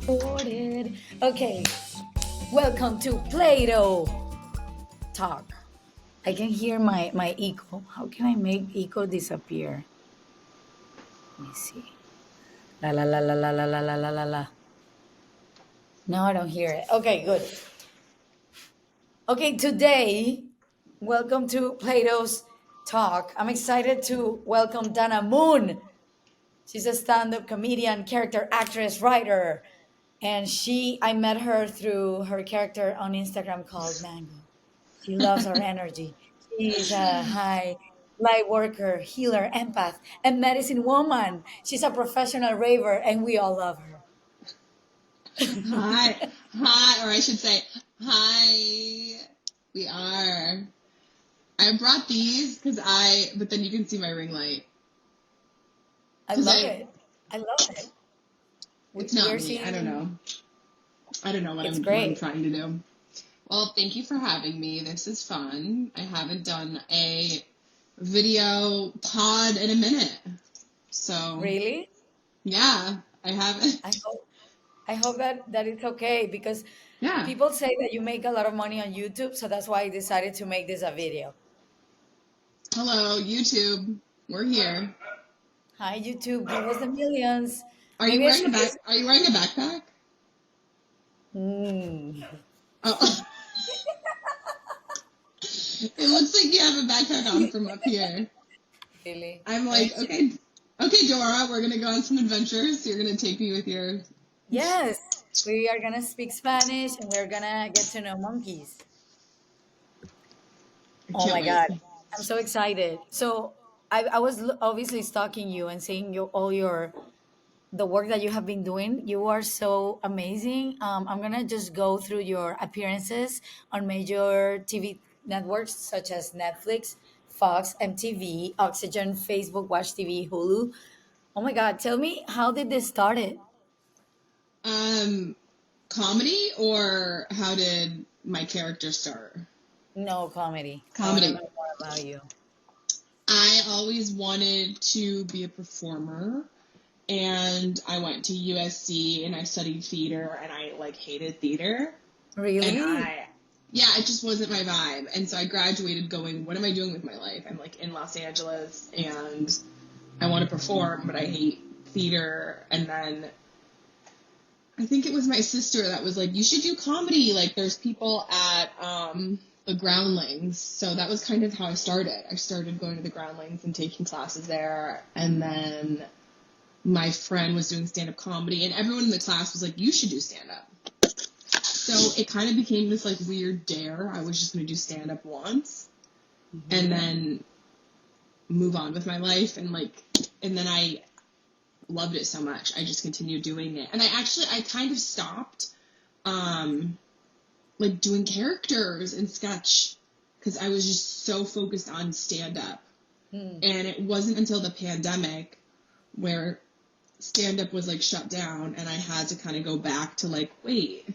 Recorded. Okay, welcome to Play-Doh Talk. I can hear my echo. How can I make echo disappear? Let me see. La la la la la la la la la la la. No, I don't hear it. Okay, good. Okay, today, welcome to Plato's Talk. I'm excited to welcome Dana Moon. She's a stand-up comedian, character actress, writer, and I met her through her character on Instagram called Mango. She loves our energy. She's a high light worker, healer, empath, and medicine woman. She's a professional raver, and we all love her. Hi, hi, or I should say, hi. We are. I brought these but then you can see my ring light. I Because love it. I love it. it's We not are me. I don't seeing. know. I don't know It's what I'm great. trying to do. Well, thank you for having me. This is fun. I haven't done a video pod in a minute. So, Really? yeah, I haven't. I hope. I hope that it's okay because Yeah. people say that you make a lot of money on YouTube, so that's why I decided to make this a video. Hello, YouTube. We're here. Hi, YouTube, give us the millions. Are you Maybe I wearing a should back? just. Are you wearing a backpack? Mm, Oh. It looks like you have a backpack on from up here. really? I'm Let me like, check. okay, Dora, we're gonna go on some adventures. You're gonna take me with your. Yes, we are gonna speak Spanish and we're gonna get to know monkeys. I Oh can't my wait. God, I'm so excited. So I was obviously stalking you and seeing all your the work that you have been doing. You are so amazing. I'm gonna just go through your appearances on major TV networks such as Netflix, Fox, MTV, Oxygen, Facebook, Watch TV, Hulu. Oh my God, tell me, how did this started? Um, Comedy or how did my character start? No, comedy. I want to Comedy. know more about you. I always wanted to be a performer, and I went to USC and I studied theater, and I like hated theater. And Really? yeah, it just wasn't my vibe. And so I graduated going, what am I doing with my life? I'm like in Los Angeles and I want to perform, but I hate theater. And then I think it was my sister that was like, you should do comedy. Like there's people at the Groundlings. So that was kind of how I started. I started going to the Groundlings and taking classes there. And then my friend was doing stand-up comedy and everyone in the class was like, you should do stand-up. So it kind of became this like weird dare. I was just going to do stand up once and then move on with my life and then I loved it so much. I just continued doing it. And I kind of stopped like doing characters and sketch cuz I was just so focused on stand up. And it wasn't until the pandemic where stand up was like shut down and I had to kind of go back to like, wait,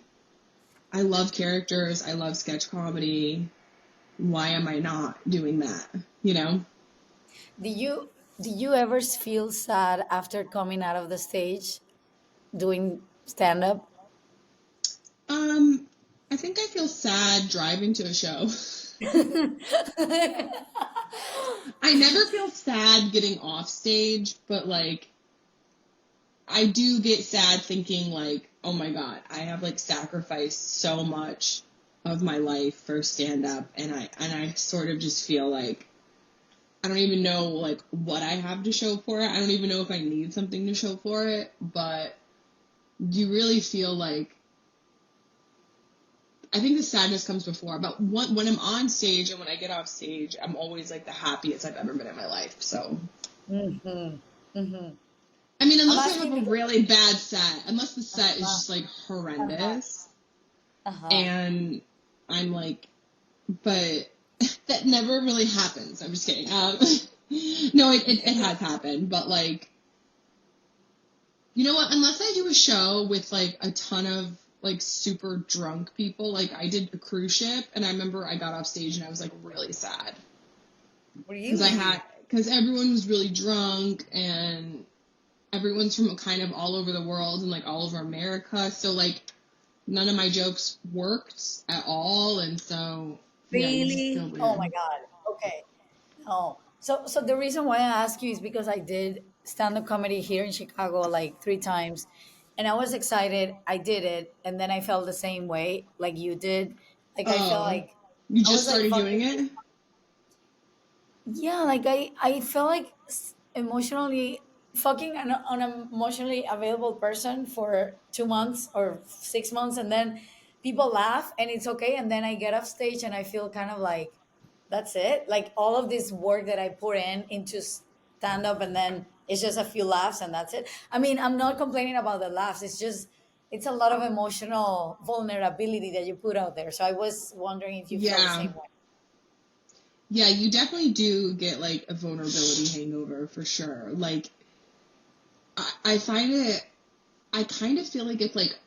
I love characters. I love sketch comedy. Why am I not doing that? You know? Do you ever feel sad after coming out of the stage doing stand up? Um, I think I feel sad driving to a show. I never feel sad getting off stage, but like I do get sad thinking like, oh my God, I have like sacrificed so much of my life for stand up and I sort of just feel like I don't even know like what I have to show for it. I don't even know if I need something to show for it, but you really feel like I think the sadness comes before. But when I'm on stage and when I get off stage, I'm always like the happiest I've ever been in my life. So Hmm. Hmm. I mean, I'm unless I asking have a because. really bad set, unless the set is Uh, just like uh-huh, horrendous, uh-huh. and I'm like, but that never really happens. I'm just kidding. No, it has happened, but like, you know what? Unless I do a show with like a ton of like super drunk people, like I did a cruise ship, and I remember I got off stage and I was like really sad because Really? because everyone was really drunk and everyone's from kind of all over the world and like all over America. So like none of my jokes worked at all. And so, yeah, you just feel Really? Oh my weird. God. Okay. No. So the reason why I ask you is because I did stand-up comedy here in Chicago like 3 times, and I was excited. I did it, and then I felt the same way like you did. Like I felt Oh, like you I just was like, started fuck doing it. it? Yeah, like I felt like emotionally fucking an emotionally available person for 2 months or 6 months, and then people laugh and it's okay, and then I get off stage and I feel kind of like that's it. Like all of this work that I put in into stand up, and then it's just a few laughs and that's it. I mean, I'm not complaining about the laughs. It's just it's a lot of emotional vulnerability that you put out there. So I was wondering if you felt the Yeah. same way. Yeah, you definitely do get like a vulnerability hangover for sure. Like, I find it, I kind of feel like it's like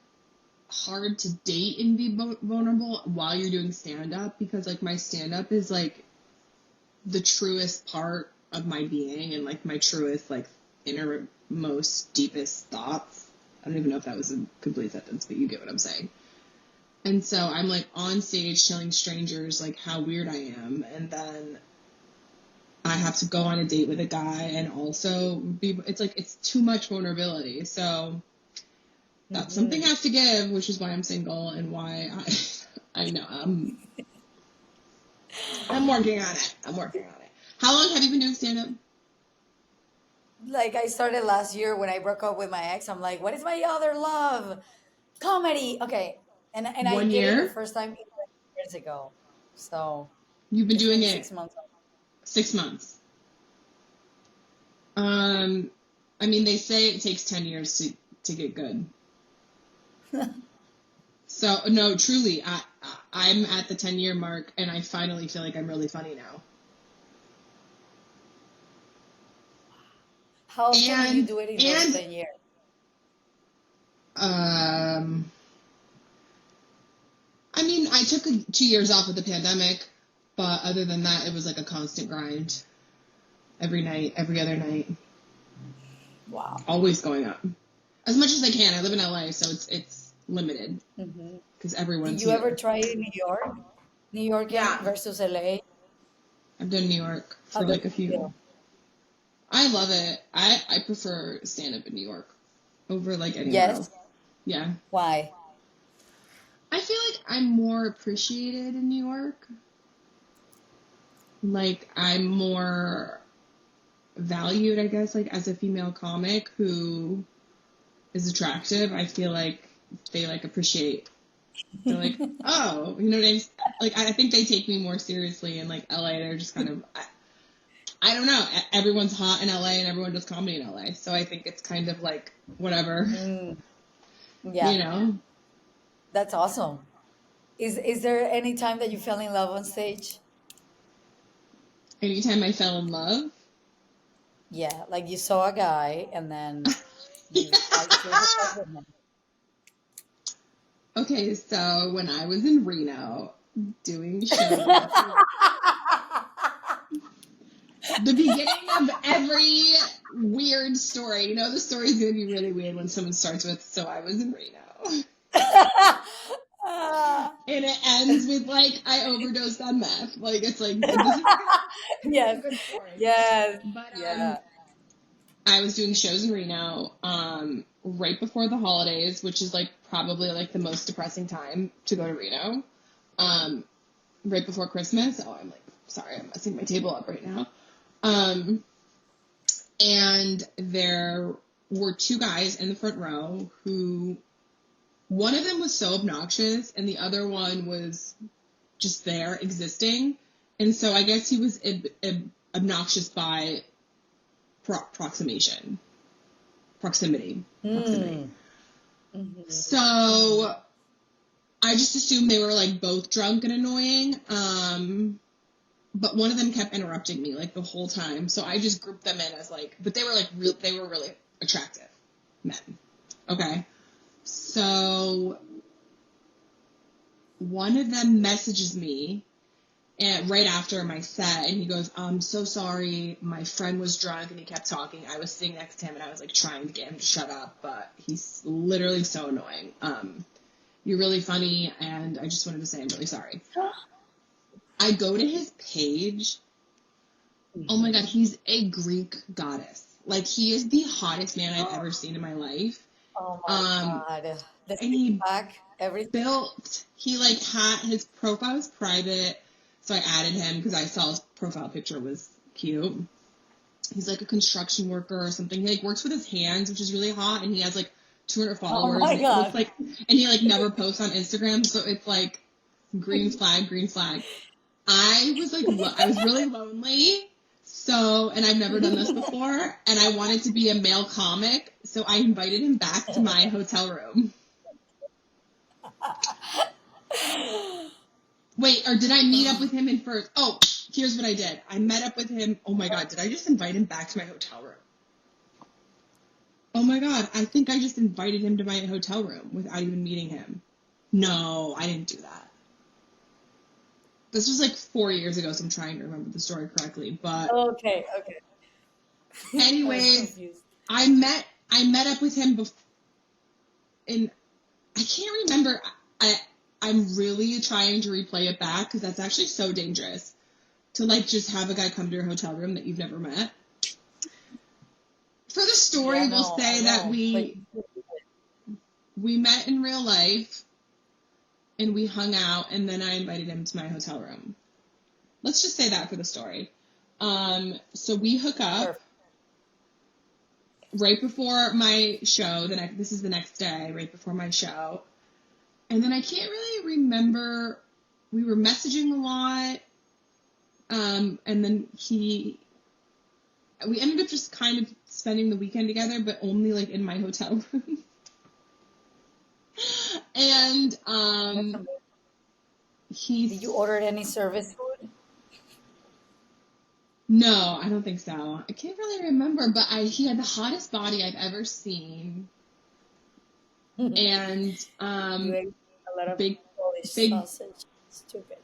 hard to date and be vulnerable while you're doing stand up because like my stand up is like the truest part of my being and like my truest like innermost deepest thoughts. I don't even know if that was a complete sentence, but you get what I'm saying. And so I'm like on stage telling strangers like how weird I am, and then I have to go on a date with a guy and also be. It's like it's too much vulnerability. So that something Hmm. has to give, which is why I'm single and why I know I'm working on it. I'm working on it. How long have you been doing stand up? Like I started last year when I broke up with my ex. I'm like, what is my other love? Comedy. Okay. And I One did it the year. first time 11 years ago. So You've been it's doing been it 6 months. 6 months. Um, I mean, they say it takes 10 years to get good. So no, truly, I'm at the 10-year mark, and I finally feel like I'm really funny now. How often do you And do it in those and 10 years? um, I mean, I took 2 years off with the pandemic, but other than that, it was like a constant grind. Every night, every other night, Wow. always going up as much as I can. I live in LA, so it's limited Hmm. because Did everyone's you ever here. try New York? New York Yeah, versus LA? I've done New York How for does like a it few. feel? I love it. I prefer stand up in New York over like anywhere Yes. else. Yeah. Why? I feel like I'm more appreciated in New York. Like I'm more valued, I guess, like as a female comic who is attractive. I feel like they like appreciate. They're like, oh, you know what I mean? Like I think they take me more seriously in like LA. They're just kind of I don't know. Everyone's hot in LA and everyone does comedy in LA. So I think it's kind of like whatever, Mm, you yeah, know. that's awesome. Is there any time that you fell in love on stage? Anytime I fell in love. Yeah, like you saw a guy and then you actually hooked up with him. Okay, so when I was in Reno doing shows, the beginning of every weird story, you know, the story's gonna be really weird when someone starts with, so I was in Reno. Ah. And it ends with, like, I overdosed on meth. Like, it's like, this is a Yes, good story. yes, But, yeah. I was doing shows in Reno, right before the holidays, which is, like, probably, like, the most depressing time to go to Reno. Um, right before Christmas. Oh, I'm like, sorry, I'm messing my table up right now. Um, and there were two guys in the front row who, one of them was so obnoxious and the other one was just there existing. And so I guess he was obnoxious by proximation, proximity. Mm. Hmm. Hmm. So I just assumed they were like both drunk and annoying. But one of them kept interrupting me like the whole time. So I just grouped them in as like, but they were like, they were really attractive men. Okay. So one of them messages me and right after my set, and he goes, I'm so sorry, my friend was drunk and he kept talking. I was sitting next to him and I was like trying to get him to shut up, but he's literally so annoying. You're really funny, and I just wanted to say I'm really sorry. I go to his page. Oh my God, he's a Greek goddess. Like, he is the hottest man I've ever seen in my life. Oh my God. The And he back, everything. he like had, his profile was private, so I added him because I saw his profile picture was cute. He's like a construction worker or something. He like works with his hands, which is really hot, and he has like 200 followers. Oh my and it God. looks like, and he like never posts on Instagram, so it's like green flag, green flag. I was really lonely. So, and I've never done this before, and I wanted to be a male comic, so I invited him back to my hotel room. Wait, or did I meet up with him in first? Oh, here's what I did. I met up with him. Oh my God, did I just invite him back to my hotel room? Oh my God, I think I just invited him to my hotel room without even meeting him. No, I didn't do that. This was like 4 years ago, so I'm trying to remember the story correctly. But Okay. anyways, I met up with him and I can't remember. I'm really trying to replay it back because that's actually so dangerous to like just have a guy come to your hotel room that you've never met. For the story, we'll say that we met in real life and we hung out, and then I invited him to my hotel room. Let's just say that for the story. So we hook up right before my show. This is the next day, right before my show. And then I can't really remember. We were messaging a lot. And then we ended up just kind of spending the weekend together, but only like in my hotel room. And Did you order any service food? No, I don't think so. I can't really remember, but he had the hottest body I've ever seen. And You ate a lot of big Polish sausage. Stupid.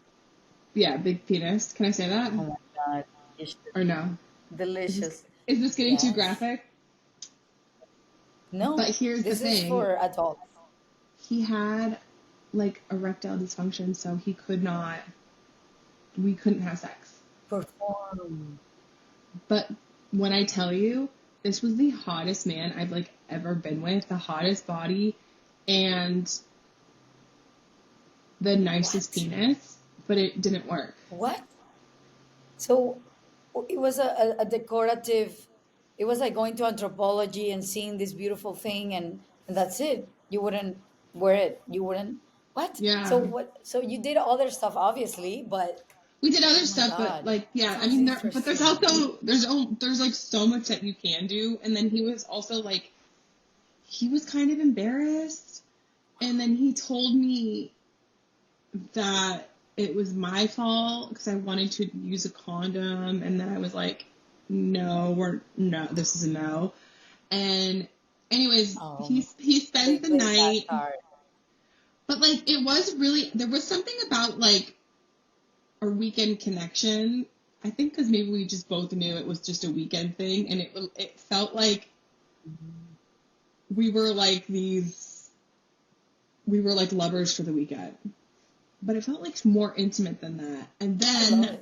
Yeah, big penis. Can I say that? Oh my God. You should. Or no? Delicious. Is this getting too graphic? No. But here's the thing. This is for adults. He had like erectile dysfunction, so we couldn't have sex. Perform. But when I tell you, this was the hottest man I've like ever been with, the hottest body, and the nicest penis, but it didn't work. What? So it was a decorative, it was like going to anthropology and seeing this beautiful thing, and that's it. You wouldn't wear it. You wouldn't. What? Yeah. So you did other stuff, obviously, but. We did other stuff, God. but like, yeah, Sounds I mean, but there's also, there's like so much that you can do. And then he was also like, he was kind of embarrassed. And then he told me that it was my fault because I wanted to use a condom. And then I was like, no, this is a no. And anyways, he spent the night, but like, it was really, there was something about like, our weekend connection, I think because maybe we just both knew it was just a weekend thing, and it felt like we were like lovers for the weekend, but it felt like more intimate than that. And then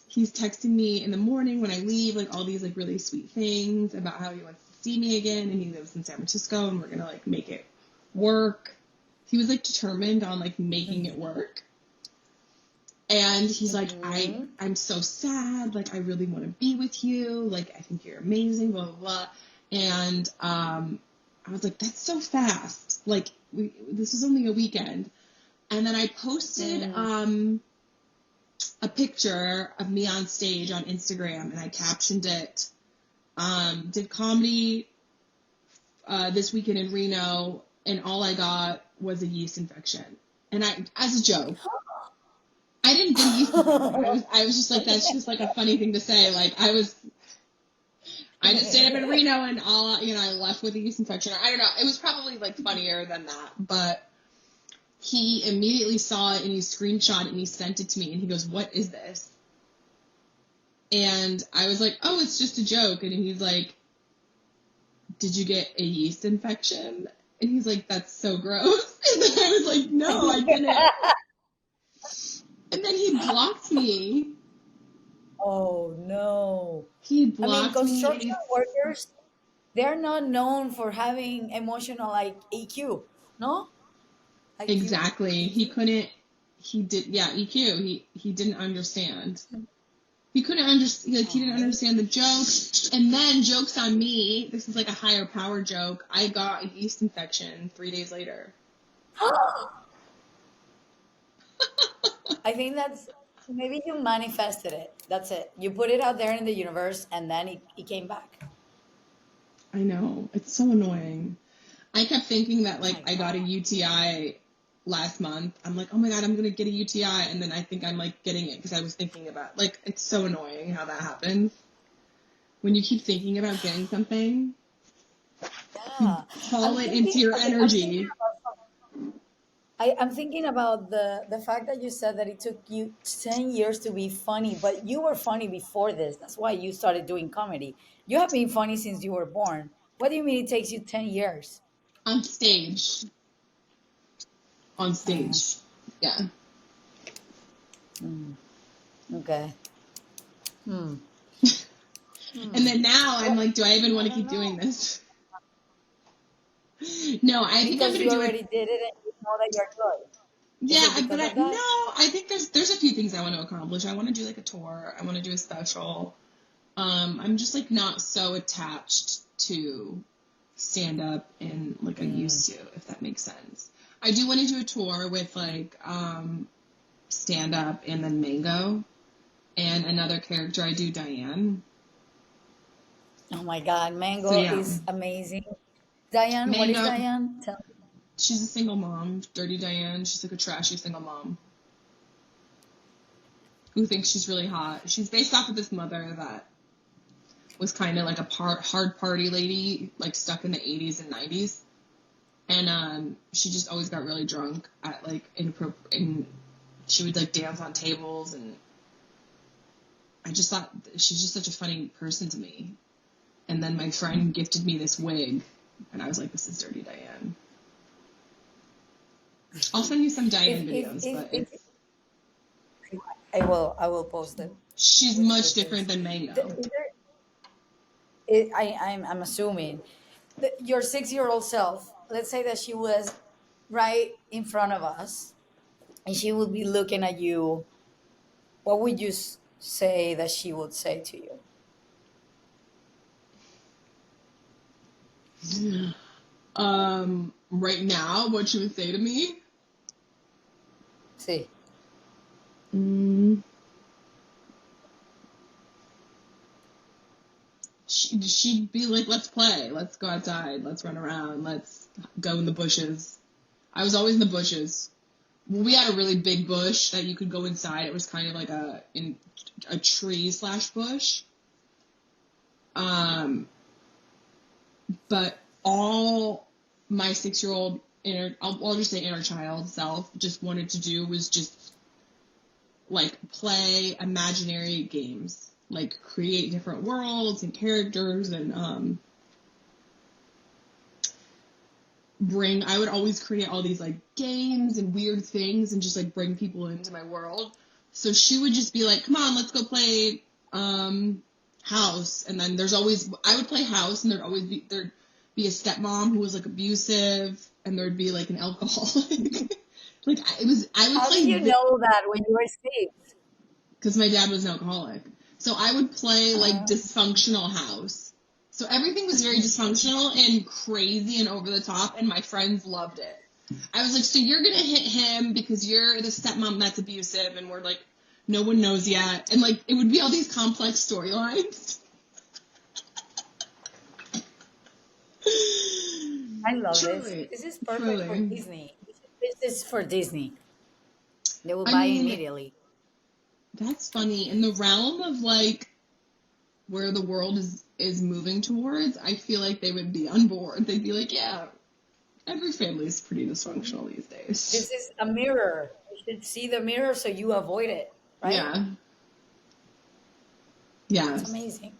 he's texting me in the morning when I leave, like all these like really sweet things about how he wants to see me again, and he lives in San Francisco, and we're gonna like make it work. He was like determined on like making it work. And he's like, I'm so sad. Like, I really want to be with you. Like, I think you're amazing, blah, blah, blah. And I was like, that's so fast. Like, this is only a weekend. And then I posted a picture of me on stage on Instagram, and I captioned it, did comedy this weekend in Reno, and all I got was a yeast infection. And as a joke, I didn't get a yeast infection. I was just like, that's just like a funny thing to say. Like, I just stayed up in Reno and I left with a yeast infection. I don't know. It was probably like funnier than that. But he immediately saw it and he screenshot it and he sent it to me and he goes, "What is this?" And I was like, "Oh, it's just a joke." And he's like, "Did you get a yeast infection?" And he's like, "That's so gross." And then I was like, "No, I didn't." And then he blocked me. Oh no. He I mean, blocked me and construction he workers, they're not known for having emotional like EQ, no? IQ? exactly. He EQ? couldn't he did yeah, EQ. He didn't understand. He couldn't understand, like, he didn't Oh, understand the joke. And then, joke's on me, this is like a higher power joke, I got a yeast infection 3 days later. I think that's maybe you manifested it. That's it. You put it out there in the universe and then it came back. I know, it's so annoying. I kept thinking that, Oh like, my I got a God. UTI last month. I'm like, oh my God, I'm gonna get a UTI. And then I think I'm, like, getting it because I was thinking about, like, it's so annoying how that happens. When you keep thinking about getting something, you Yeah. call I'm it into thinking, your okay, I'm thinking energy. about I'm thinking about the fact that you said that it took you 10 years to be funny, but you were funny before this. That's why you started doing comedy. You have been funny since you were born. What do you mean it takes you 10 years? On stage. On Uh, stage. Yeah. mm, okay. Hmm. And Hmm. then now I'm Well, like, do I even want I to don't keep know. doing this? No, I think I'm Because gonna you do it. already did it and you know that you're good. Is it Yeah, but because of no, that? I think there's a few things I want to accomplish. I want to do like a tour. I want to do a special. I'm just like not so attached to stand up and like I Mm. used to, if that makes sense. I do want to do a tour with like stand up and then Mango and another character I do, Diane. Oh my God, So Mango yeah, is amazing. Diane, what is Mango. Diane? Tell me. She's a single mom, Dirty Diane. She's like a trashy single mom who thinks she's really hot. She's based off of this mother that was kind of like a hard party lady, like stuck in the 80s and 90s. And she just always got really drunk at like and she would like dance on tables. And I just thought she's just such a funny person to me. And then my friend gifted me this wig, and I was like, this is Dirty Diane. I'll send you some Diane videos, but If it's I will post it she's much with different this. than Mango. Is there, I'm assuming that your 6 year old self, let's say that she was right in front of us and she would be looking at you, what would you say that she would say to you? Right now, what she would say to me? See. Mm, she'd be like, let's play, let's go outside, let's run around, let's go in the bushes. I was always in the bushes. Well, we had a really big bush that you could go inside. It was kind of like a tree slash bush. Um, but all my 6-year-old I'll just say inner child self just wanted to do was just like play imaginary games, like create different worlds and characters and I would always create all these like games and weird things and just like bring people into my world. So she would just be like, come on, let's go play house. And then I would play house and there'd be a stepmom who was like abusive and there'd be like an alcoholic. Like I would How did you play know that when you were six? because my dad was an alcoholic. So I would play like Uh, dysfunctional house. So everything was very dysfunctional and crazy and over the top, and my friends loved it. I was like, so you're gonna hit him because you're the stepmom that's abusive, and we're like, no one knows yet, and like it would be all these complex storylines. I love this. Truly, This is perfect for truly. Disney. This is for Disney. They will I buy mean, immediately. that's funny. In the realm of like where the world is moving towards, I feel like they would be on board. They'd be like, yeah, Every family is pretty dysfunctional these days. This is a mirror. You should see the mirror so you avoid it, right? Yeah. That's Yes. amazing.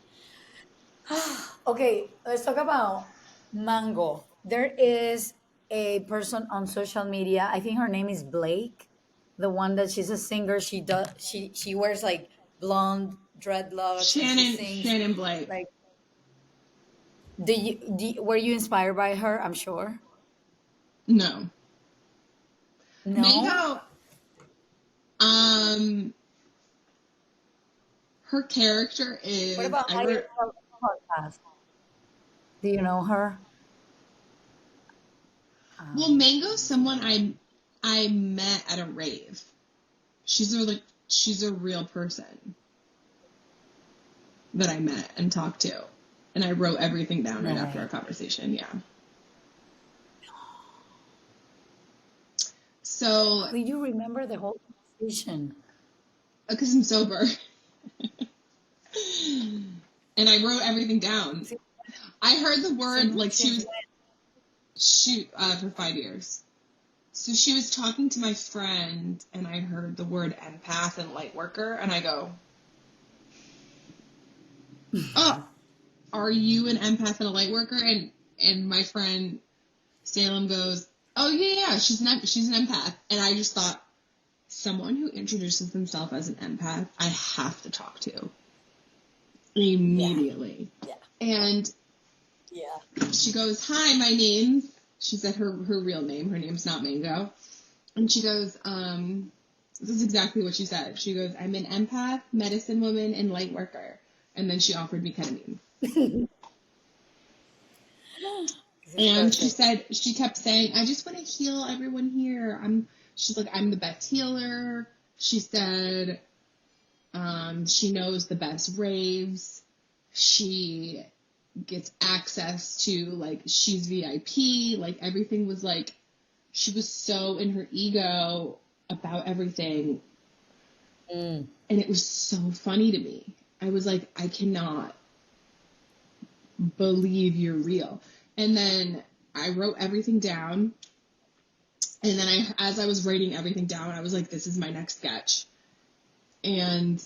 Okay, let's talk about Mango. There is a person on social media. I think her name is Blake, the one that she's a singer. She wears like blonde dreadlocks and she sings Shannon Blake. like. Were you inspired by her? I'm sure. No. No. Mango, um, her character What is, about I Higher wrote, Podcast? Do you know her? well, Mango's someone I met at a rave. She's a real person that I met and talked to. And I wrote everything down right after our Right. conversation. Yeah. So, How do you remember the whole conversation? because I'm sober. And I wrote everything down. Since, I heard the word, like, since when? for 5 years. So she was talking to my friend, and I heard the word empath and light worker, and I go, oh, are you an empath and a light worker? And my friend Salem goes, oh yeah, she's an empath. And I just thought, someone who introduces themselves as an empath, I have to talk to Yeah. immediately. Yeah. And Yeah. she goes, hi, my name's, she said her real name. Her name's not Mango. And she goes, this is exactly what she said. She goes, I'm an empath, medicine woman, and light worker. And then she offered me ketamine. This is And perfect. she kept saying, I just want to heal everyone here. She's like, I'm the best healer. She said, she knows the best raves. She gets access to, like, she's VIP. Like, everything was like, she was so in her ego about everything. Mm. And it was so funny to me. I was like, I cannot believe you're real. And then I wrote everything down. And then as I was writing everything down, I was like, this is my next sketch. And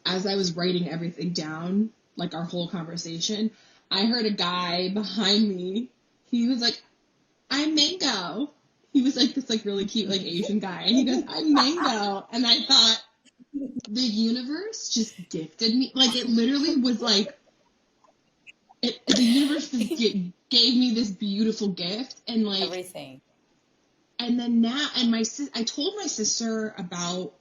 as I was writing everything down, like our whole conversation, I heard a guy behind me. He was like, I'm Mango. He was like this like really cute like Asian guy. And he goes, I'm Mango. And I thought, the universe just gifted me. Like, it literally was like, the universe just gave me this beautiful gift. And like, Everything. and then now, and I told my sister about,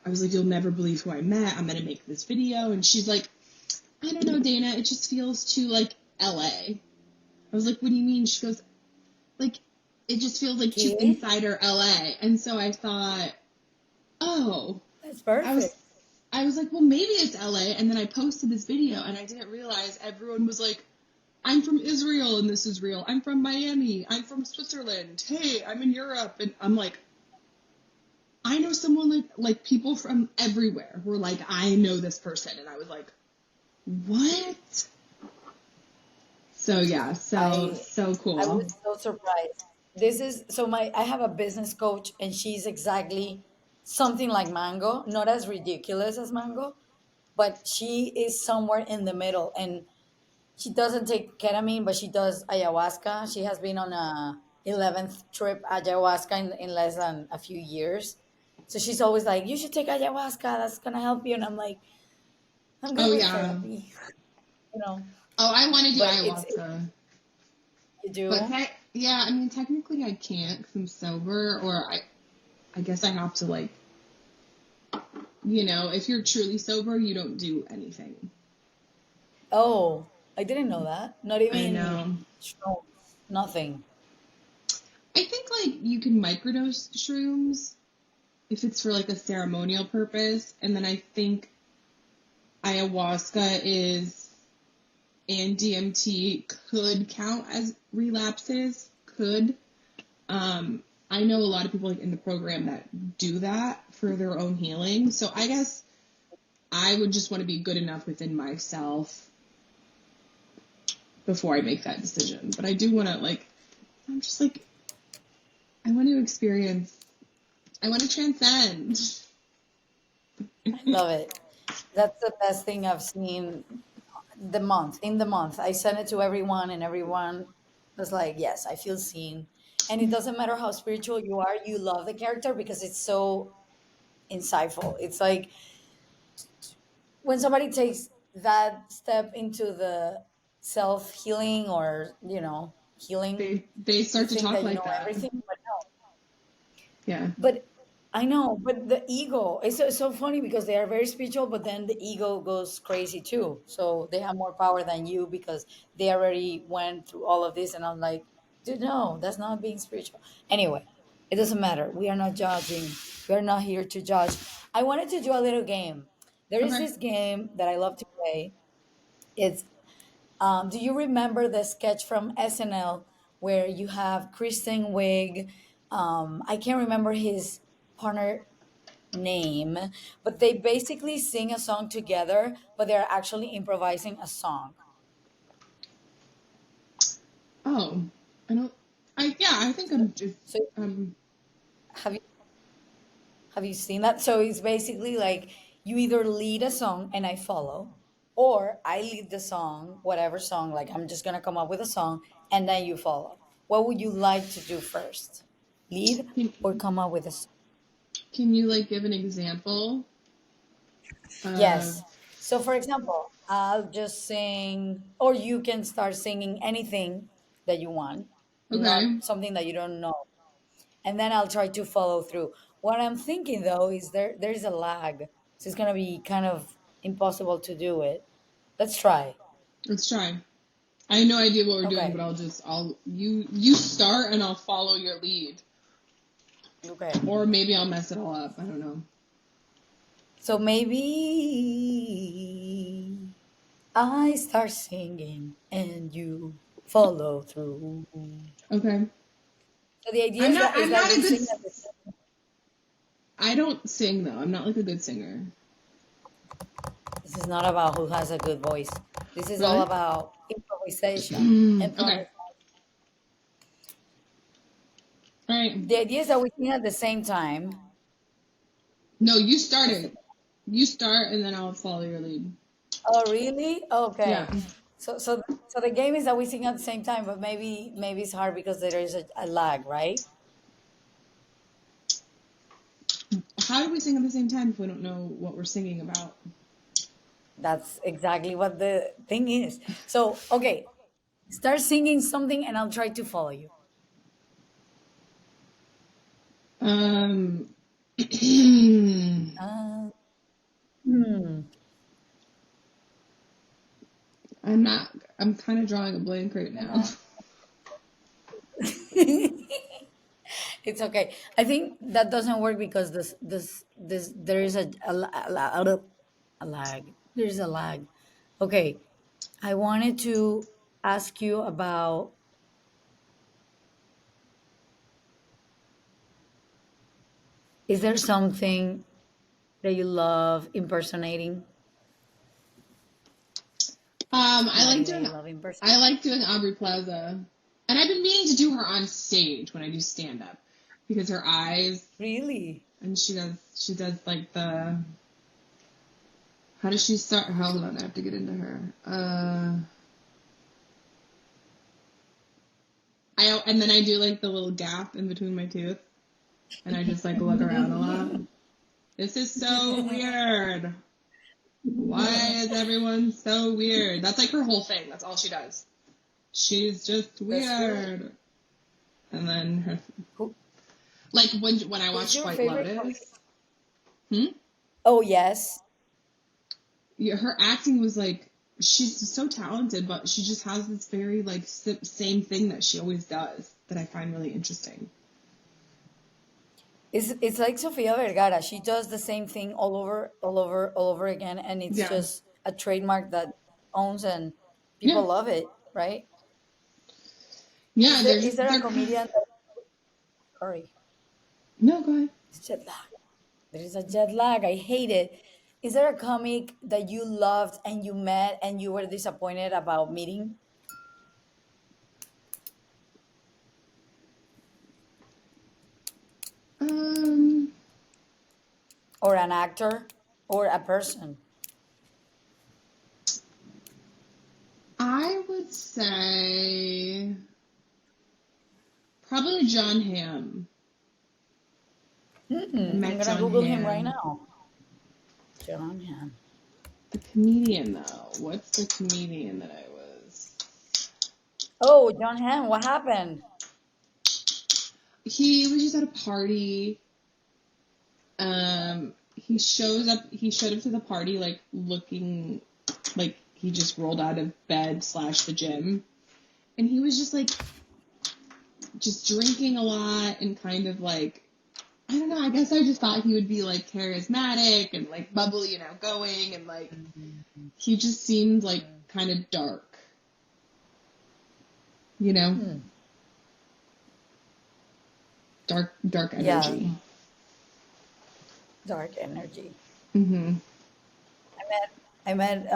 I was like, you'll never believe who I met. I'm going to make this video. And she's like, I don't know, Dana. It just feels too like LA. I was like, what do you mean? She goes, like, it just feels like too Okay. insider LA. And so I thought, oh, That's I perfect. was like, well, maybe it's LA. And then I posted this video and I didn't realize everyone was like, I'm from Israel and this is real. I'm from Miami. I'm from Switzerland. Hey, I'm in Europe. And I'm like, I know someone like people from everywhere were like, I know this person. And I was like, what? So yeah, I so I cool. was so surprised. This is so my I have a business coach and she's exactly something like Mango, not as ridiculous as Mango, but she is somewhere in the middle and she doesn't take ketamine, but she does ayahuasca. She has been on a 11th trip ayahuasca in less than a few years. So she's always like, you should take ayahuasca. That's gonna help you. And I'm like, I'm good Oh with yeah. therapy, you know. Oh, I want to do But it's ayahuasca. you But do. yeah, I mean, technically I can't because I'm sober, or I guess I have to like, if you're truly sober, you don't do anything. Oh, I didn't know that. Not I even know. shrooms. Nothing. I think like you can microdose shrooms if it's for like a ceremonial purpose, and then I think ayahuasca and DMT could count as relapses. Could. I know a lot of people like in the program that do that for their own healing. So I guess I would just want to be good enough within myself before I make that decision. But I do want to like I'm just like, I want to experience, I want to transcend. I love it. That's the best thing I've seen in the month. I sent it to everyone, and everyone was like, yes, I feel seen. And it doesn't matter how spiritual you are, you love the character because it's so insightful. It's like when somebody takes that step into the self healing, or healing, They you start to think talk that you like know that. everything, but no. Yeah. But I know, but the ego is so funny because they are very spiritual, but then the ego goes crazy too. So they have more power than you because they already went through all of this. And I'm like, dude, no, that's not being spiritual. Anyway, it doesn't matter. We are not judging. We are not here to judge. I wanted to do a little game. There is Okay. this game that I love to play. It's do you remember the sketch from SNL where you have Kristen Wiig? I can't remember his partner name, but they basically sing a song together, but they're actually improvising a song. Oh, I don't. I think I'm just So um. have you have you seen that? So it's basically like you either lead a song and I follow, or I lead the song, whatever song, like I'm just gonna come up with a song and then you follow. What would you like to do first? Lead Can, or come up with a song? can you like give an example of? Yes. So, for example, I'll just sing, or you can start singing anything that you want, not Okay. something that you don't know. And then I'll try to follow through. What I'm thinking though is there's a lag. So it's gonna be kind of impossible to do it. Let's try. Let's try. I have no idea what we're doing, but Okay. I'll you start and I'll follow your lead, Okay. or maybe I'll mess it all up. I don't know. So maybe I start singing and you follow through. Okay. So the idea is that I'm not a we good. sing at the I don't sing though. I'm not like a good singer. This is not about who has a good voice. This is all Really? about improvisation. Okay. All right. The idea is that we sing at the same time. No, you This, started. You start and then I'll follow your lead. oh, really? Yeah. Okay. So the game is that we sing at the same time, but maybe it's hard because there is a lag, right? How do we sing at the same time if we don't know what we're singing about? That's exactly what the thing is. So, okay, start singing something and I'll try to follow you. Um. Uh, hmm. I'm not. I'm kind of drawing a blank right now. It's okay. I think that doesn't work because this there is a lag. There's a lag. Okay, I wanted to ask you about, is there something that you love impersonating? I like Somebody that doing. you love I impersonating? like doing Aubrey Plaza, and I've been meaning to do her on stage when I do stand up, because her eyes, Really? and she does like the. How does she start? Hold on, I have to get into her. And then I do like the little gap in between my teeth, and I just like look around a lot. This is so weird. Why is everyone so weird? That's like her whole thing. That's all she does. She's just That's true. weird. And then her, Who, like when I who's watched your White favorite comedian? Lotus, hmm? Oh, yes. Yeah, her acting was like, she's so talented, but she just has this very like same thing that she always does that I find really interesting. It's like Sofia Vergara. She does the same thing all over, all over, all over again, and it's Yeah, just a trademark that owns, and yeah, people love it, right? yeah. Is There's there a there. comedian that, sorry, No, go ahead. it's jet lag. There is a jet lag. I hate it. Is there a comic that you loved and you met and you were disappointed about meeting? or an actor or a person? I would say probably John Hamm. I I'm met gonna John Google him right Hamm. now. John Hamm. The comedian, though. What's the comedian that I was? Oh, John Hamm. What happened? He was just at a party. He showed up to the party like looking like he just rolled out of bed / the gym, and he was just like just drinking a lot and kind of like, I don't know, I guess I just thought he would be like charismatic and like bubbly and outgoing, and like he just seemed like kind of dark, you know, Hmm. dark Yeah, energy. dark energy. Mm-hmm. I met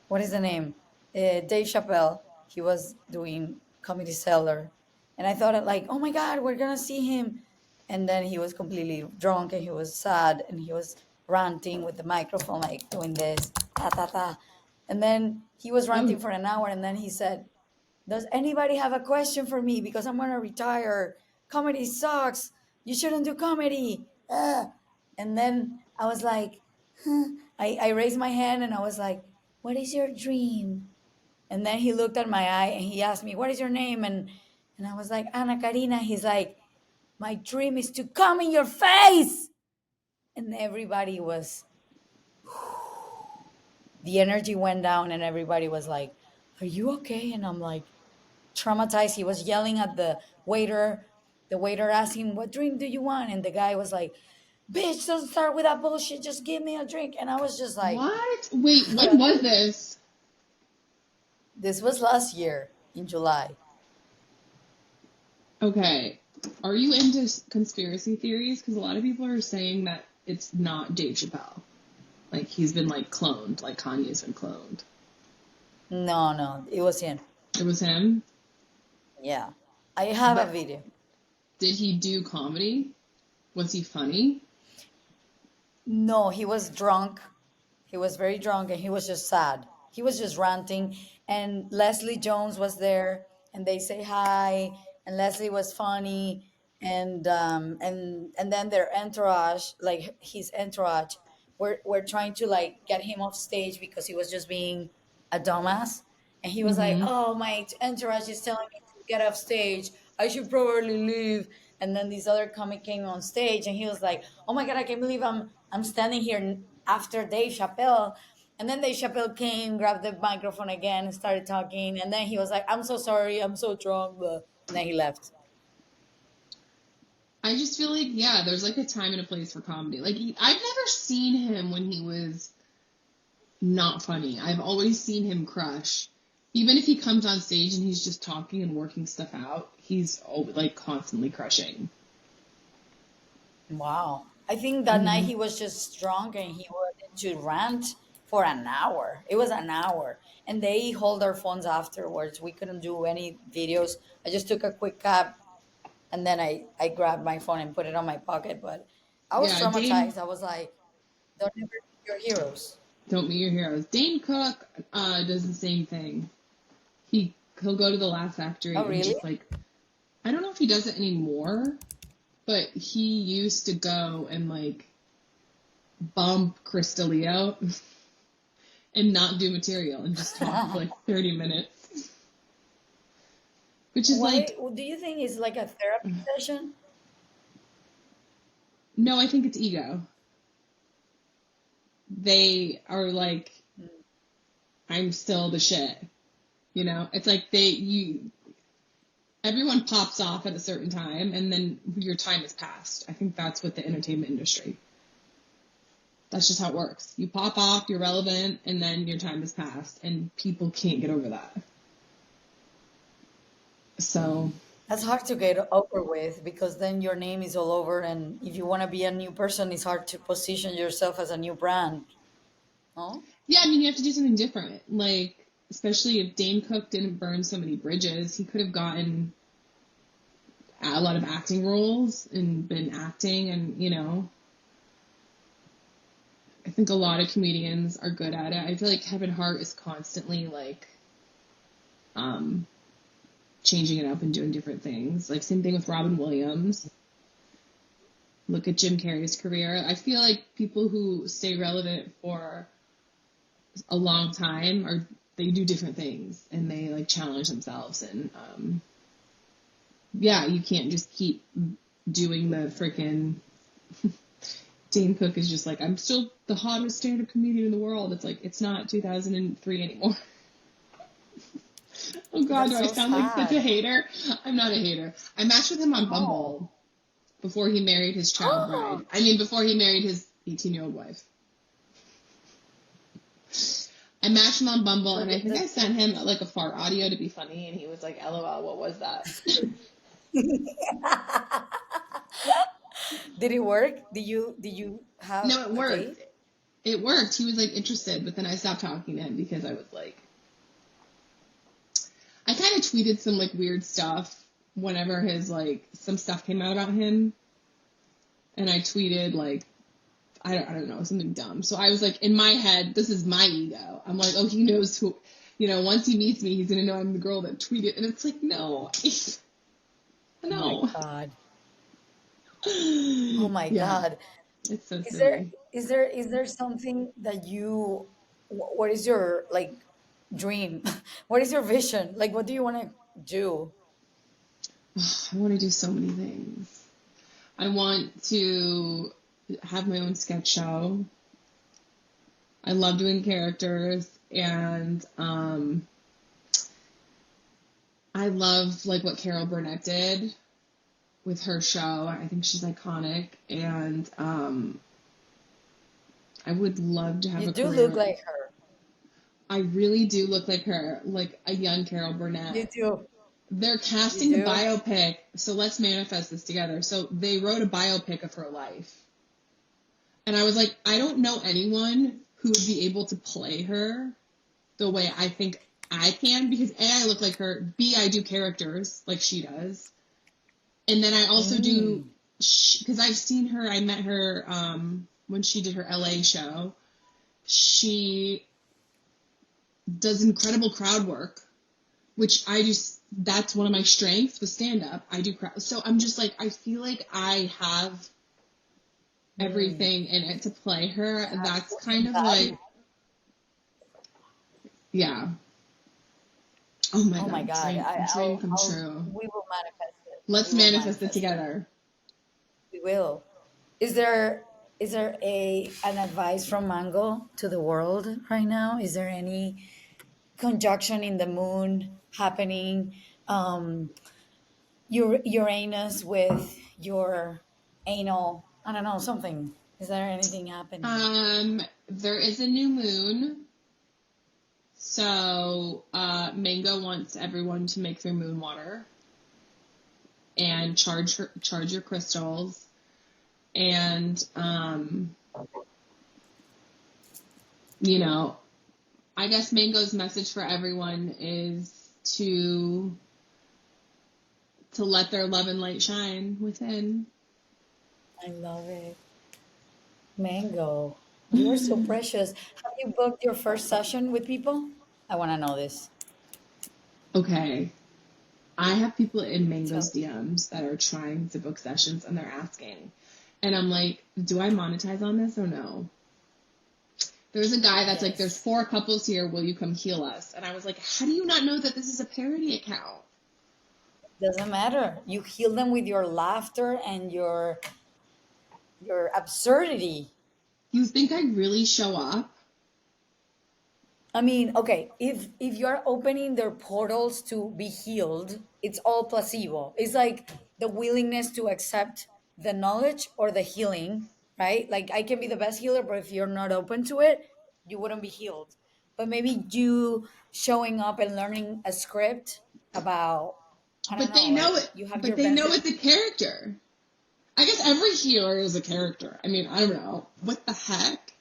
what is the name? Dave Chappelle. He was doing Comedy Cellar, and I thought like, oh my God, we're gonna see him. And then he was completely drunk and he was sad and he was ranting with the microphone, like doing this, ta ta ta. And then he was Oh, ranting for an hour, and then he said, "Does anybody have a question for me? Because I'm gonna retire. Comedy sucks. You shouldn't do comedy." And then I was like, huh. I raised my hand and I was like, "What is your dream?" And then he looked at my eye and he asked me, "What is your name?" And I was like, "Ana Karina." He's like, "My dream is to come in your face." And everybody was, the energy went down and everybody was like, "Are you okay?" And I'm like, traumatized. He was yelling at the waiter. The waiter asked him, "What drink do you want?" And the guy was like, "Bitch, don't start with that bullshit. Just give me a drink." And I was just like, what? Wait, when was this? this was last year in July. Okay. Are you into conspiracy theories? Because a lot of people are saying that it's not Dave Chappelle. Like he's been like cloned, like Kanye's been cloned. No, no, it was him. It was him. Yeah. I have a But video. did he do comedy? Was he funny? No, he was drunk. He was very drunk and he was just sad. He was just ranting. And Leslie Jones was there and they say hi. And Leslie was funny. And then their entourage, like his entourage, were trying to like get him off stage because he was just being a dumbass. And he was like, Mm-hmm. "Oh, my entourage is telling me to get off stage. I should probably leave." And then this other comic came on stage, and he was like, "Oh my God, I can't believe I'm standing here after Dave Chappelle." And then Dave Chappelle came, grabbed the microphone again, and started talking. And then he was like, "I'm so sorry, I'm so drunk." Blah. And then he left. I just feel like, yeah, there's like a time and a place for comedy. Like I've never seen him when he was not funny. I've always seen him crush. Even if he comes on stage and he's just talking and working stuff out, he's like constantly crushing. Wow. I think that night Mm-hmm. he was just drunk and he wanted to rant for an hour. It was an hour. And they hold our phones afterwards. We couldn't do any videos. I just took a quick cap and then I grabbed my phone and put it on my pocket. But I was Yeah, Dane, traumatized. I was like, don't ever meet your heroes. don't meet your heroes. Dane Cook does the same thing. He'll go to the Laugh Oh, Factory and really? just like, I don't know if he does it anymore, but he used to go and like bump Crystalia and not do material and just talk for like 30 minutes, which is like, Why do you think it's like a therapy session? no, I think it's ego. They are like, I'm still the shit. You know, it's like everyone pops off at a certain time and then your time has passed. I think that's what the entertainment industry. That's just how it works. You pop off, you're relevant, and then your time has passed, and people can't get over that. So, That's hard to get over with because then your name is all over, and if you want to be a new person, it's hard to position yourself as a new brand. No? yeah, I mean, you have to do something different. Like, especially if Dane Cook didn't burn so many bridges, he could have gotten a lot of acting roles and been acting and, you know, I think a lot of comedians are good at it. I feel like Kevin Hart is constantly like changing it up and doing different things. Like same thing with Robin Williams. Look at Jim Carrey's career. I feel like people who stay relevant for a long time they do different things and they like challenge themselves, and yeah, you can't just keep doing the freaking Dane Cook is just like, I'm still the hottest stand-up comedian in the world. It's like, it's not 2003 anymore. Oh God, That's do I so sound like such a sad. hater? I'm not a hater. I matched with him on Oh. Bumble before he married his child bride. I mean, before he married his 18-year-old wife. I matched him on Bumble, So and I think I sent him like a fart audio to be funny, and he was like, LOL, what was that? Did it work? Did you have No, it a worked. date? It worked. He was like interested, but then I stopped talking to him because I was like, I kind of tweeted some like weird stuff whenever his like some stuff came out about him, and I tweeted like I don't know, something dumb. So I was like, in my head, this is my ego. I'm like, oh, he knows who, once he meets me, he's gonna know I'm the girl that tweeted, and it's like, no, Oh my no, God. Oh my yeah, God. it's so Is there silly. is there something that what is your like dream? What is your vision? Like what do you want to do? I want to do so many things. I want to have my own sketch show. I love doing characters, and I love like what Carol Burnett did with her show. I think she's iconic, and I would love to have You a do look career. like her. I really do look like her, like a young Carol You Burnett. do. They're You casting a do. biopic, so let's manifest this together. So they wrote a biopic of her life. And I was like, I don't know anyone who would be able to play her the way I think I can, because A, I look like her, B, I do characters like she does. And then I also do, Mm. because I've seen her, I met her when she did her LA show. She does incredible crowd work, which that's one of my strengths with stand up. I do crowd. So I'm just like, I feel like I have Mm. everything in it to play her. Yeah, That's to kind of embody. like, yeah. Oh my Oh my God, God. dream come true. We will manifest it. Let's We will manifest it manifest it. together. We will. Is there an advice from Mango to the world right now? Is there any conjunction in the moon happening? Uranus with your anal. I don't know, something. Is there anything happening? There is a new moon. So, Mango wants everyone to make their moon water and charge your crystals. And, I guess Mango's message for everyone is to let their love and light shine within. I love it. Mango, you are so precious. Have you booked your first session with people? I want to know this. Okay. I have people in So, Mango's DMs that are trying to book sessions, and they're asking. And I'm like, do I monetize on this or no? There's a guy that's like, there's yes. 4 couples here. Will you come heal us? And I was like, how do you not know that this is a parody account? Doesn't matter. You heal them with your laughter and your absurdity. You think I really show up? I mean, okay, if you're opening their portals to be healed, it's all placebo. It's like the willingness to accept the knowledge or the healing, right? Like I can be the best healer, but if you're not open to it, you wouldn't be healed. But maybe you showing up and learning a script about, I don't But they know, know like it. you have But your they best. know it's a character. I guess every healer is a character. I mean, I don't know. What the heck?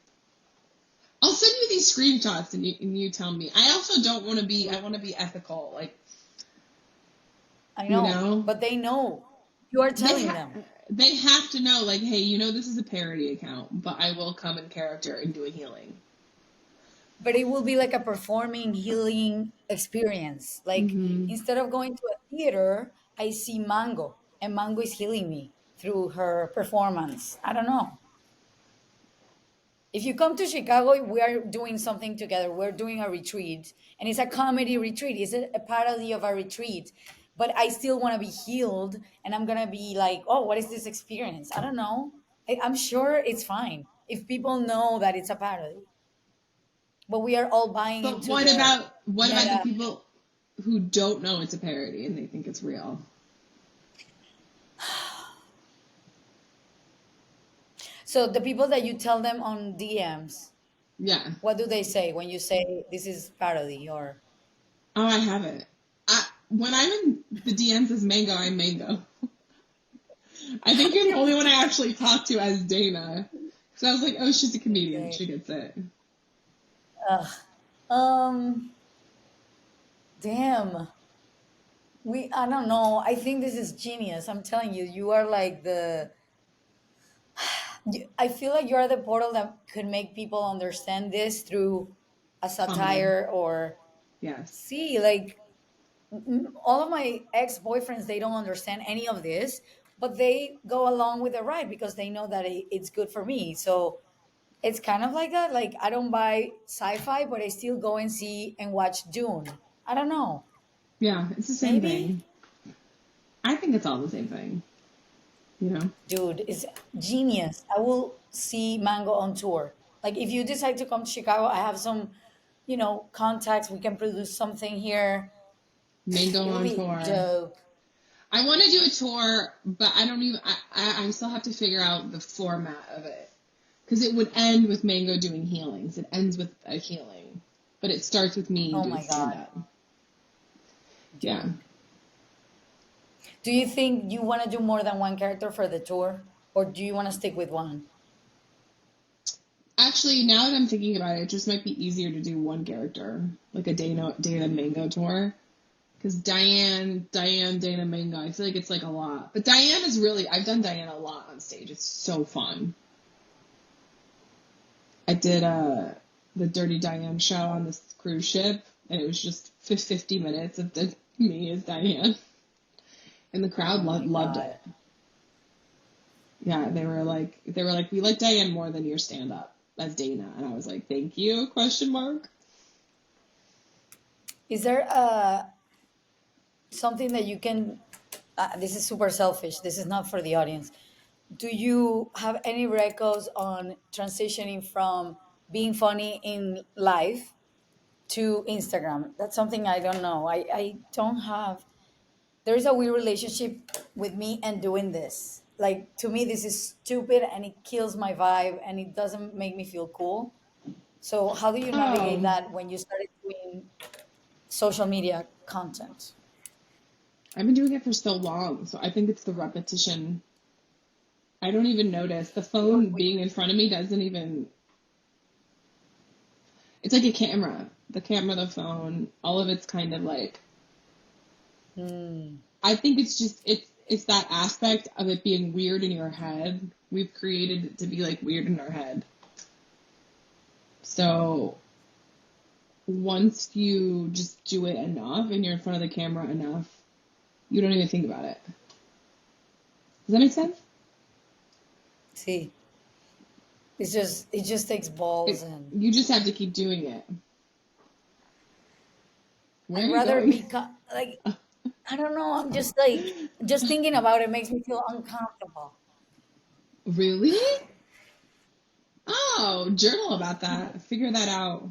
I'll send you these screenshots and you tell me. I also don't want to be, I want to be ethical. Like, I you know, know? but they know. You are they telling them. they have to know, like, hey, you know, this is a parody account, but I will come in character and do a healing. But it will be like a performing healing experience. Like Mm-hmm. instead of going to a theater, I see Mango, and Mango is healing me through her performance. I don't know. If you come to Chicago, we are doing something together. We're doing a retreat, and it's a comedy retreat. It's a parody of a retreat, but I still want to be healed, and I'm gonna be like, oh, what is this experience? I don't know. I'm sure it's fine if people know that it's a parody, but we are all buying But into the what about the meta. people who don't know it's a parody and they think it's real? So the people that you tell them on DMs, Yeah. what do they say when you say this is parody or? Oh, I haven't. When I'm in the DMs as Mango, I'm Mango. I think you're the only one I actually talked to as Dana. So I was like, oh, she's a comedian. Okay. She gets it. Ugh. Um. Damn. I don't know. I think this is genius. I'm telling you, you are like I feel like you're the portal that could make people understand this through a Comedy. satire or Yes. see, like all of my ex-boyfriends, they don't understand any of this, but they go along with the ride because they know that it's good for me. So it's kind of like that. Like I don't buy sci-fi, but I still go and see and watch Dune. I don't know. Yeah, it's the same Maybe. thing. I think it's all the same thing, you know? Dude, it's genius. I will see Mango on tour. Like if you decide to come to Chicago, I have some, contacts. We can produce something here. Mango It will on be tour. dope. I want to do a tour, but I don't even, I still have to figure out the format of it. Because it would end with Mango doing healings. It ends with a healing. But it starts with me Oh doing my God, stand up. Yeah. dude. Do you think you want to do more than one character for the tour? Or do you want to stick with one? Actually, now that I'm thinking about it, it just might be easier to do one character, like a Dana Mango tour. Because Dana Mango, I feel like it's like a lot. But Diane is really, I've done Diane a lot on stage. It's so fun. I did the Dirty Diane show on this cruise ship, and it was just 50 minutes of me as Diane. And the crowd Oh my loved God. it. Yeah, they were like, we like Diane more than your stand up as Dana. And I was like, thank you, question mark. Is there something that you can? This is super selfish. This is not for the audience. Do you have any records on transitioning from being funny in life to Instagram? That's something I don't know. I don't have. There is a weird relationship with me and doing this. Like to me, this is stupid and it kills my vibe and it doesn't make me feel cool. So how do you navigate Oh, that when you started doing social media content? I've been doing it for so long, so I think it's the repetition. I don't even notice. The You don't. phone being in front of me doesn't even, it's like a camera. The camera, the phone, all of it's kind of like, Hmm. I think it's just, it's that aspect of it being weird in your head. We've created it to be like weird in our head. So once you just do it enough and you're in front of the camera enough, you don't even think about it. Does that make sense? See, it just takes balls and You just have to keep doing it. Where are I'd you rather going? be like I don't know. I'm just like just thinking about it makes me feel uncomfortable. Really? Oh, journal about that. Figure that out.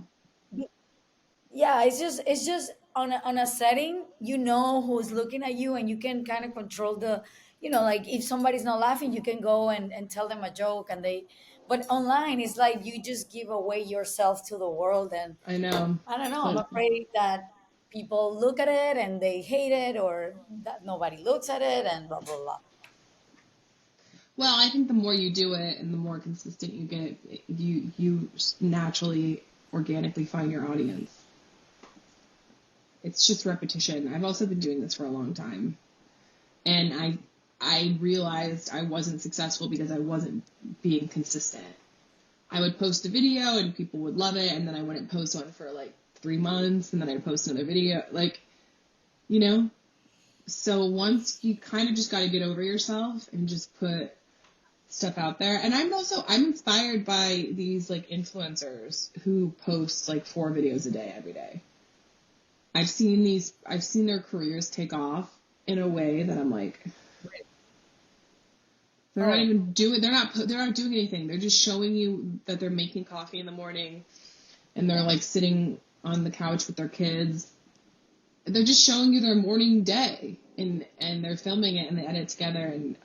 Yeah, it's just on a setting, who's looking at you, and you can kind of control like if somebody's not laughing, you can go and tell them a joke, but online it's like you just give away yourself to the world, and I know. I don't know. I'm But, afraid that people look at it and they hate it, or that nobody looks at it, and blah blah blah. well, I think the more you do it and the more consistent you get, you naturally, organically find your audience. It's just repetition. I've also been doing this for a long time. And I realized I wasn't successful because I wasn't being consistent. I would post a video and people would love it, and then I wouldn't post one for like 3 months, and then I'd post another video, like, you know? So once you kind of just got to get over yourself and just put stuff out there. And I'm inspired by these like influencers who post like 4 videos a day every day. I've seen their careers take off in a way that I'm like, they're not doing anything. They're just showing you that they're making coffee in the morning and they're like sitting on the couch with their kids. They're just showing you their morning day, and they're filming it and they edit it together, and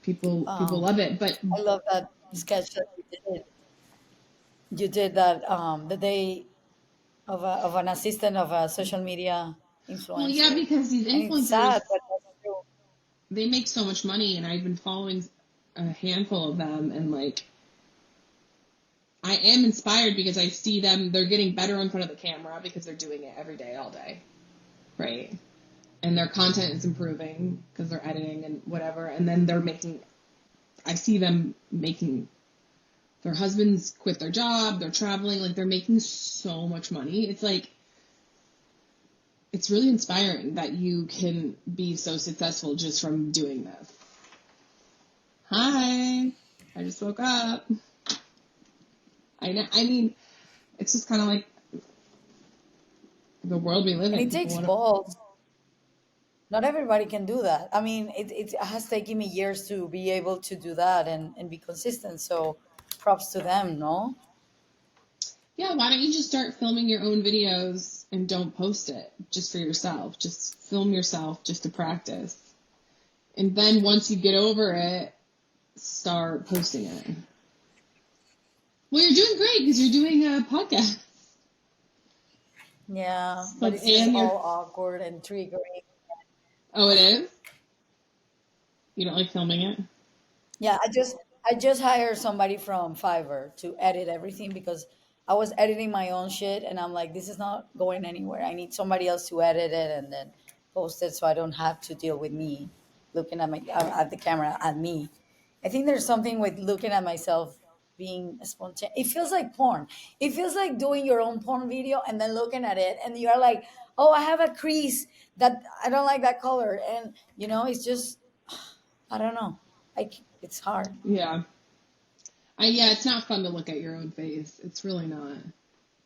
people love it. But I love that sketch that you did. You did that the day of an assistant of a social media well, yeah, influencer, because these and it's sad, influencers, but that's true. they make so much money, and I've been following a handful of them, and like, I am inspired because I see them, they're getting better in front of the camera because they're doing it every day, all day, right? And their content is improving because they're editing and whatever, and then I see them making, their husbands quit their job, they're traveling, like they're making so much money. It's like, it's really inspiring that you can be so successful just from doing this. Hi, I just woke up. I mean, it's just kind of like the world we live And in. it People takes want to, balls. Not everybody can do that. I mean, it has taken me years to be able to do that and be consistent. So props to them, no? yeah, why don't you just start filming your own videos and don't post it just for yourself? Just film yourself just to practice. And then once you get over it, start posting it. Well, you're doing great because you're doing a podcast. Yeah, but Like, it's just and you're, all awkward and triggering. oh, it is? You don't like filming it? Yeah, I just hired somebody from Fiverr to edit everything because I was editing my own shit and I'm like, this is not going anywhere. I need somebody else to edit it and then post it so I don't have to deal with me looking at my at the camera at me. I think there's something with looking at myself being spontaneous. It feels like porn. It feels like doing your own porn video and then looking at it and you're like, oh, I have a crease that I don't like that color, and it's just I don't know. It's hard. Yeah. Yeah, it's not fun to look at your own face. It's really not.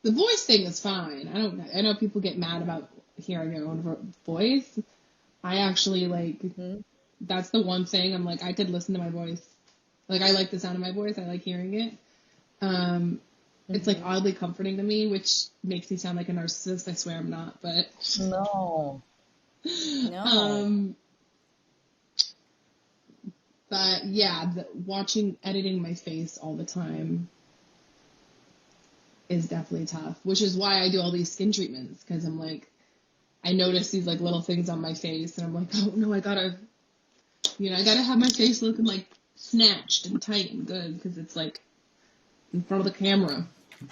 The voice thing is fine. I know people get mad about hearing their own voice. I actually like, Mhm. that's the one thing I'm like, I could listen to my voice. Like, I like the sound of my voice. I like hearing it. It's like Mhm. oddly comforting to me, which makes me sound like a narcissist. I swear I'm not, but No, no. um, but yeah, editing my face all the time is definitely tough, which is why I do all these skin treatments, because I'm like, I notice these like little things on my face, and I'm like, oh no, I gotta have my face looking like snatched and tight and good, because it's like in front of the camera.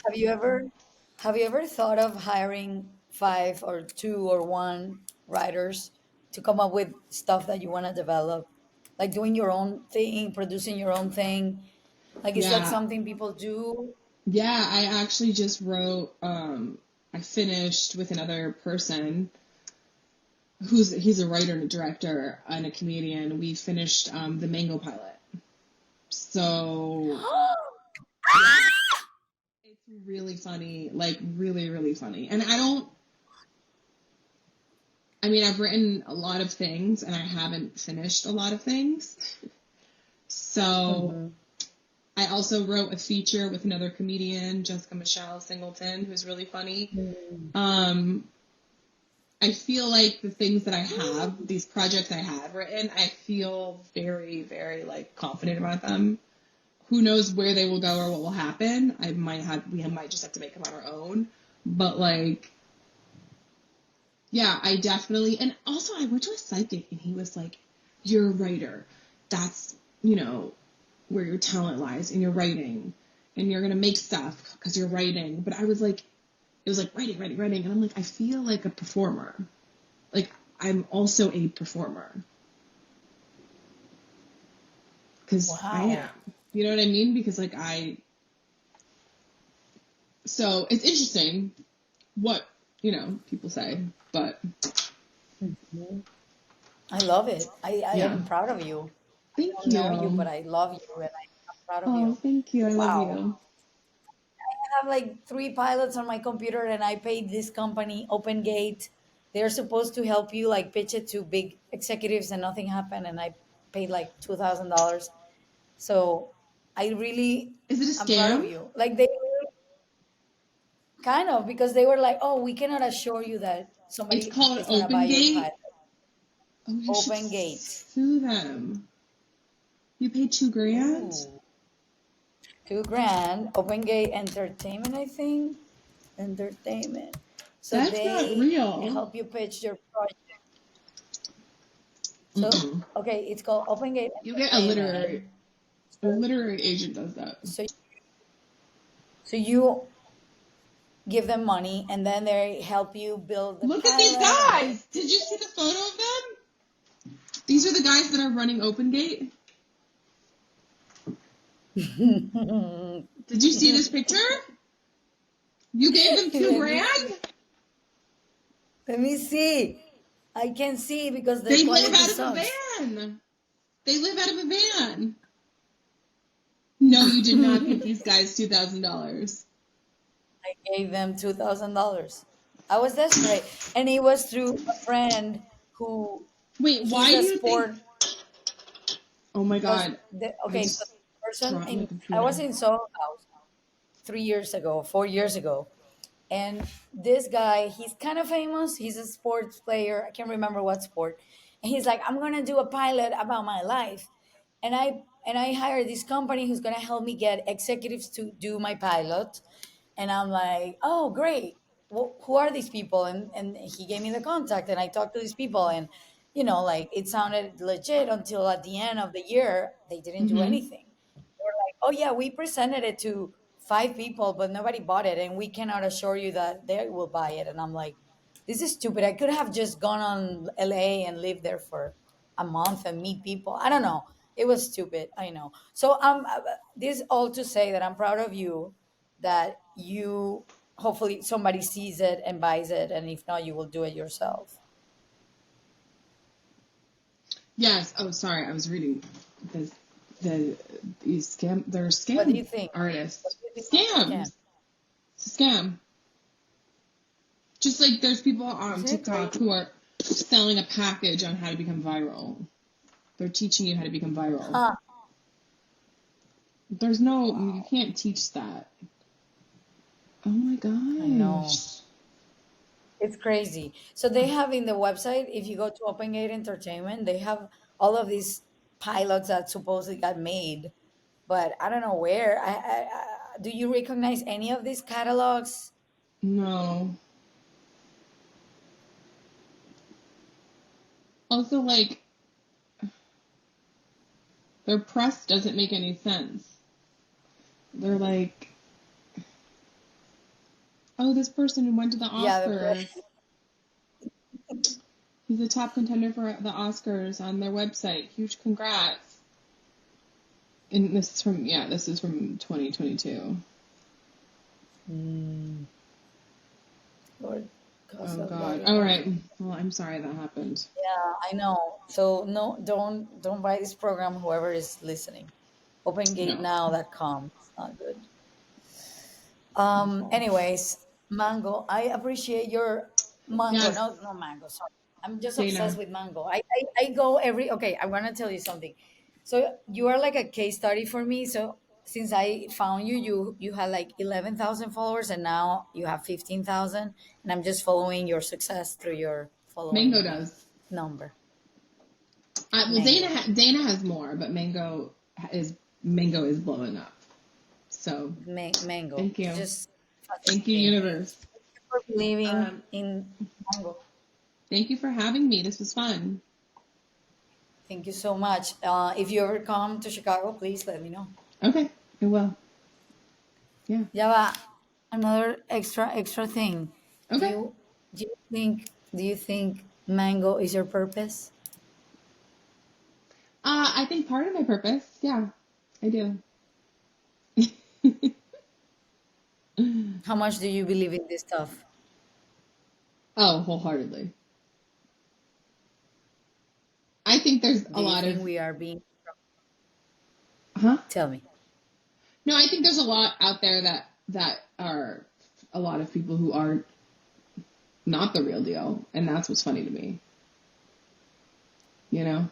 Have you ever have you ever thought of hiring 5 or 2 or 1 writers to come up with stuff that you want to develop? Like doing your own thing, producing your own thing. Like, is that Yeah, something people do? yeah, I actually just wrote. I finished with another person he's a writer and a director and a comedian. We finished the Mango pilot. So yeah, it's really funny, like really, really funny. And I mean, I've written a lot of things and I haven't finished a lot of things. So Hmm. I also wrote a feature with another comedian, Jessica Michelle Singleton, who's really funny. Um, I feel like the things that I have, these projects I have written, I feel very, very like confident about them. Who knows where they will go or what will happen? We might just have to make them on our own. But like, yeah, I definitely, and also I went to a psychic and he was like, you're a writer. That's, where your talent lies in your writing, and you're going to make stuff because you're writing. But I was like, it was like writing. And I'm like, I feel like a performer. Like, I'm also a performer. Because I Wow. am. You know what I mean? Because like so it's interesting what, people say, but Mhm. I love it. I yeah. am proud of you. I Thank don't know you, but you. I love you and I'm proud of Oh, you. thank you. I love Wow. you. I have like three pilots on my computer and I paid this company, Open Gate. They're supposed to help you like pitch it to big executives and nothing happened and I paid like $2,000. So I really Is it a I'm proud of scam? you. Like they kind of because they were like, "Oh, we cannot assure you that It's somebody called is going to buy Open your Gate. pilot." Oh, you should Open Gate. sue them. You paid $2,000? Ooh. 2 grand. Open Gate Entertainment, I think. Entertainment. So That's not they real. help you pitch your project. So Mm-mm. okay, it's called Open Gate You get Entertainment. a So, literary agent does that. so, so you give them money, and then they help you build the Look at these pilot, and they. guys. Did you see the photo of them? These are the guys that are running Open Gate. Did you see this picture? You gave them two Let me see. grand? Let me see. I can see because the They live quality out of a sucks. van. They live out of a van. No, you did not give these guys $2,000. I gave them $2,000. I was desperate, and it was through a friend who Wait, he's why a do you think? sport. Oh my Was God. I okay? So just the person dropped my in I computer. was in Soho House 3 years ago, 4 years ago, and this guy, he's kind of famous. He's a sports player. I can't remember what sport. And he's like, I'm gonna do a pilot about my life, and I hired this company who's gonna help me get executives to do my pilot. And I'm like, oh, great. Well, who are these people? And he gave me the contact, and I talked to these people, and like it sounded legit until at the end of the year they didn't do Mm-hmm. anything. They were like, oh yeah, we presented it to 5 people, but nobody bought it, and we cannot assure you that they will buy it. And I'm like, this is stupid. I could have just gone on LA and lived there for a month and meet people. I don't know. It was stupid. I know. So this all to say that I'm proud of you that you hopefully somebody sees it and buys it, and if not you will do it yourself. Yes. Oh, sorry. I was reading this. These scam. They're What do scam you think? What artists. do you think of the scam? Scams. It's a scam. Just like there's people Is on it? TikTok who are selling a package on how to become viral. They're teaching you how to become viral. Huh. There's no, you Wow. can't teach that. Oh my I know. gosh. It's crazy. So they have in the website, if you go to Open Gate Entertainment, they have all of these pilots that supposedly got made, but I don't know where. Do you recognize any of these catalogs? No. Also, like, their press doesn't make any sense. They're like, oh, this person went to the Yeah, the Oscars. press. He's a top contender for the Oscars on their website. Huge congrats. And this is from 2022. Mm, Lord, Oh Casa God. All Latina. right. Well, I'm sorry that happened. Yeah, I know. So no, don't buy this program. Whoever is listening, No. OpenGateNow.com. It's not good. Awful. Anyways, mango. I appreciate your mango. Yes, No, no mango. Sorry, I'm just obsessed Dana. with mango. I go every. Okay, I want to tell you something. So you are like a case study for me. So since I found you, you had like 11,000 followers, and now you have 15,000, and I'm just following your success through your Mango following does. number. Well, Mango. Dana has more, but Mango is blowing up. So Mango. thank you, Just thank you, fascinating. universe. Thank you for believing Um, in mango. Thank you for having me. This was fun. Thank you so much. If you ever come to Chicago, please let me know. Okay, I will. Yeah. Yeah, but another extra thing. Do Okay. you do you think Mango is your purpose? I think part of my purpose, yeah, I do. How much do you believe in this stuff? Oh, wholeheartedly. I think there's Do a you lot of, think we are being, huh? tell me. No, I think there's a lot out there that are a lot of people who are not the real deal, and that's what's funny to me. You know?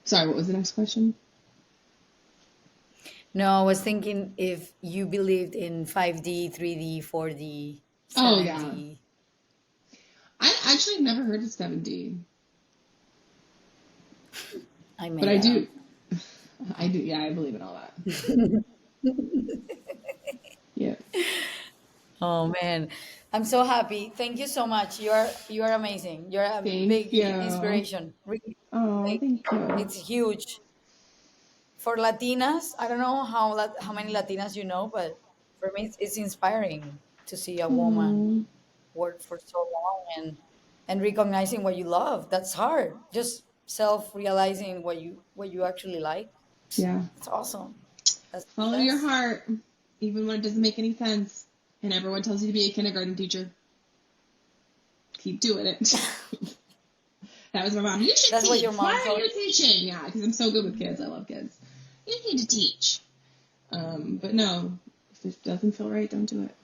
Sorry, what was the next question? No, I was thinking if you believed in 5D, 3D, 4D, Oh yeah, 7D. I actually never heard of 7D, I but made I that up. do. I do. Yeah, I believe in all that. Yeah. Oh man, I'm so happy. Thank you so much. You are amazing. You're a Thank big you. inspiration. Really, Oh, like thank you. it's huge for Latinas. I don't know how many Latinas you know, but for me, it's inspiring to see a woman Oh, work for so long and recognizing what you love. That's hard. Just self realizing what you actually like. yeah. It's awesome. That's Follow your success. heart, even when it doesn't make any sense, and everyone tells you to be a kindergarten teacher. Keep doing it. That was my mom. You should That's what your teach. Why mom aren't told you you. teaching? Yeah, because I'm so good with kids. I love kids. You need to teach. But no, if it doesn't feel right, don't do it.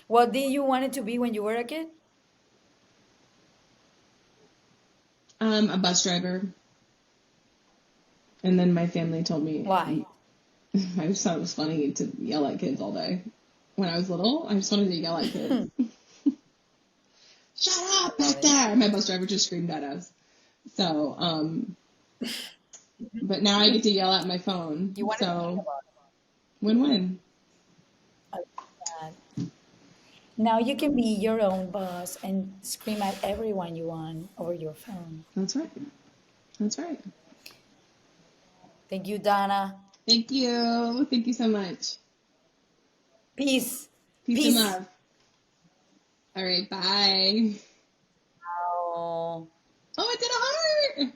What did you want it to be when you were a kid? A bus driver. And then my family told me Why? I just thought it was funny to yell at kids all day. When I was little, I just wanted to yell at kids. Shut I up love back it. there! My bus driver just screamed at us. So, but now I get to yell at my phone. You wanted to be So, about win-win. I love that. Now you can be your own boss and scream at everyone you want over your phone. That's right. That's right. Thank you, Donna. Thank you. Thank you so much. Peace. Peace and Peace. love. All right, bye. Oh. Oh, it did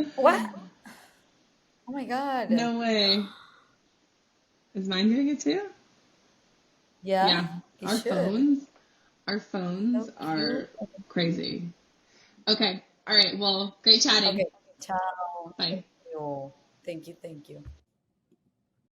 a What? heart. Oh my God. No way. Is mine doing it too? Yeah, Yeah. it Our should. phones, our phones So cute. are crazy. Okay. All right. Well, great Okay. chatting. Ciao. Thank Bye. you. Thank you. Thank you.